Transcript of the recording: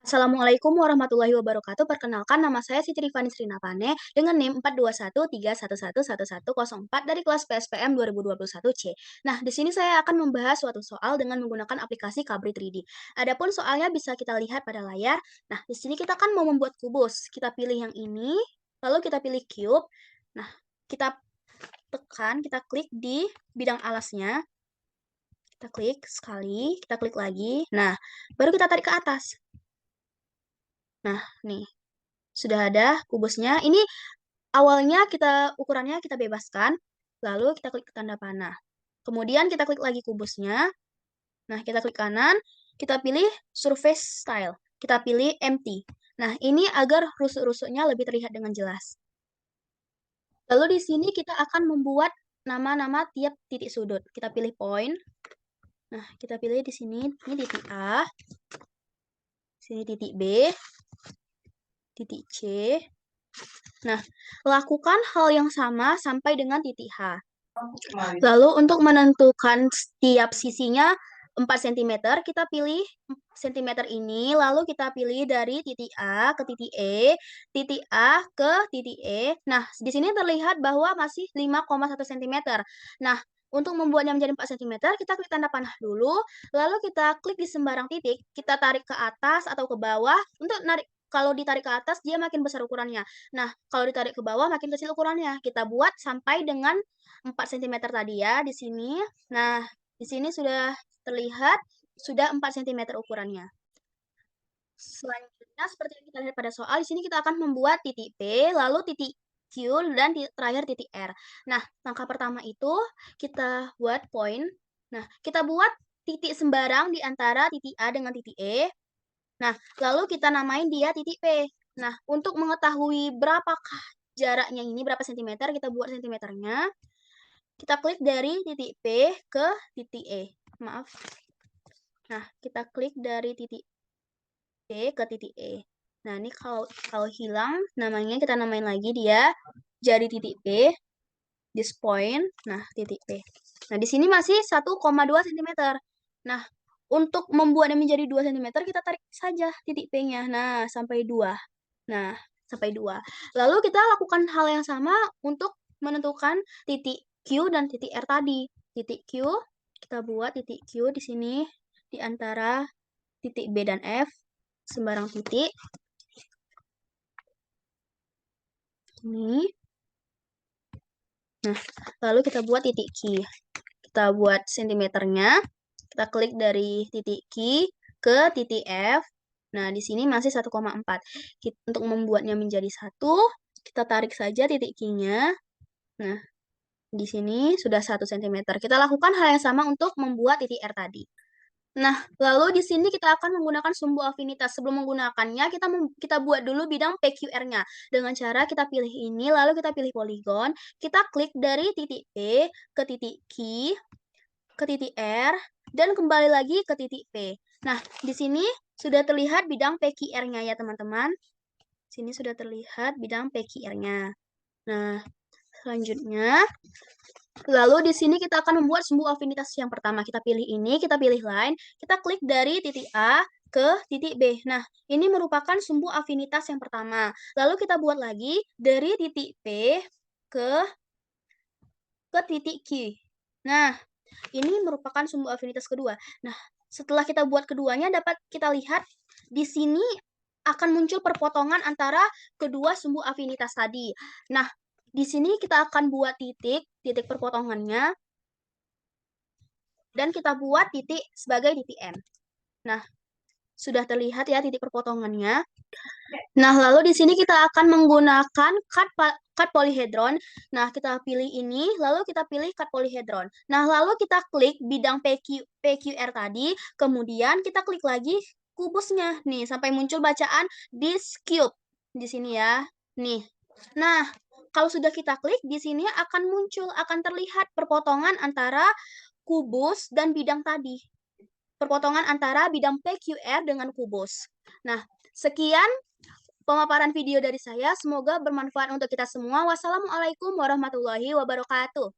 Assalamualaikum warahmatullahi wabarakatuh. Perkenalkan, nama saya Siti Rifani Srinavane dengan NIM 421311104 dari kelas PSPM 2021C. Nah, di sini saya akan membahas suatu soal dengan menggunakan aplikasi Kabri 3D. Adapun soalnya bisa kita lihat pada layar. Nah, di sini kita kan mau membuat kubus. Kita pilih yang ini, lalu kita pilih cube. Nah, kita tekan, kita klik di bidang alasnya. Kita klik sekali, kita klik lagi. Nah, baru kita tarik ke atas. Nah, nih, sudah ada kubusnya. Ini awalnya ukurannya kita bebaskan, lalu kita klik tanda panah. Kemudian kita klik lagi kubusnya. Nah, kita klik kanan, kita pilih surface style. Kita pilih empty. Nah, ini agar rusuk-rusuknya lebih terlihat dengan jelas. Lalu di sini kita akan membuat nama-nama tiap titik sudut. Kita pilih point. Nah, kita pilih di sini, ini titik A. Sini titik B. Titik C. Nah, lakukan hal yang sama sampai dengan titik H. Lalu untuk menentukan setiap sisinya 4 cm, kita pilih cm ini, lalu kita pilih dari titik A ke titik E, titik A ke titik E. Nah, di sini terlihat bahwa masih 5,1 cm. Nah, untuk membuatnya menjadi 4 cm, kita klik tanda panah dulu, lalu kita klik di sembarang titik, kita tarik ke atas atau ke bawah. Untuk narik, kalau ditarik ke atas, dia makin besar ukurannya. Nah, kalau ditarik ke bawah, makin kecil ukurannya. Kita buat sampai dengan 4 cm tadi ya, di sini. Nah, di sini sudah terlihat, sudah 4 cm ukurannya. Selanjutnya, seperti yang kita lihat pada soal, di sini kita akan membuat titik P, lalu titik Q, dan terakhir titik R. Nah, langkah pertama itu kita buat point. Nah, kita buat titik sembarang di antara titik A dengan titik E. Nah, lalu kita namain dia titik P. Nah, untuk mengetahui berapakah jaraknya ini, berapa sentimeter, kita buat sentimeternya. Kita klik dari titik P ke titik E. Maaf. Nah, kita klik dari titik P ke titik E. Nah, ini kalau hilang, namanya kita namain lagi dia jadi titik P. This point. Nah, titik P. Nah, di sini masih 1,2 cm. Nah, untuk membuatnya menjadi 2 cm, kita tarik saja titik P-nya. Nah, sampai 2. Nah, sampai 2. Lalu kita lakukan hal yang sama untuk menentukan titik Q dan titik R tadi. Titik Q, kita buat titik Q di sini di antara titik B dan F, sembarang titik. Ini. Nah, lalu kita buat titik Q. Kita buat sentimeternya. Kita klik dari titik Q ke titik F. Nah, di sini masih 1,4. Untuk membuatnya menjadi 1, kita tarik saja titik Q-nya. Nah, di sini sudah 1 cm. Kita lakukan hal yang sama untuk membuat titik R tadi. Nah, lalu di sini kita akan menggunakan sumbu afinitas. Sebelum menggunakannya, kita buat dulu bidang PQR-nya. Dengan cara kita pilih ini, lalu kita pilih poligon. Kita klik dari titik P ke titik Q, ke titik R, dan kembali lagi ke titik P. Nah, di sini sudah terlihat bidang PQR-nya ya, teman-teman. Sini sudah terlihat bidang PQR-nya. Nah, selanjutnya, lalu di sini kita akan membuat sumbu afinitas yang pertama. Kita pilih ini, kita pilih line, kita klik dari titik A ke titik B. Nah, ini merupakan sumbu afinitas yang pertama. Lalu kita buat lagi dari titik P ke titik Q. Nah, ini merupakan sumbu afinitas kedua. Nah, setelah kita buat keduanya, dapat kita lihat di sini akan muncul perpotongan antara kedua sumbu afinitas tadi. Nah, di sini kita akan buat titik perpotongannya, dan kita buat titik sebagai titik M. Nah, sudah terlihat ya titik perpotongannya. Nah, lalu di sini kita akan menggunakan cut polyhedron. Nah, kita pilih ini, lalu kita pilih cut polyhedron. Nah, lalu kita klik bidang PQR tadi, kemudian kita klik lagi kubusnya. Nih, sampai muncul bacaan this cube. Di sini ya. Nih. Nah, kalau sudah kita klik, di sini akan muncul, akan terlihat perpotongan antara kubus dan bidang tadi. Perpotongan antara bidang PQR dengan kubus. Nah, sekian pemaparan video dari saya. Semoga bermanfaat untuk kita semua. Wassalamualaikum warahmatullahi wabarakatuh.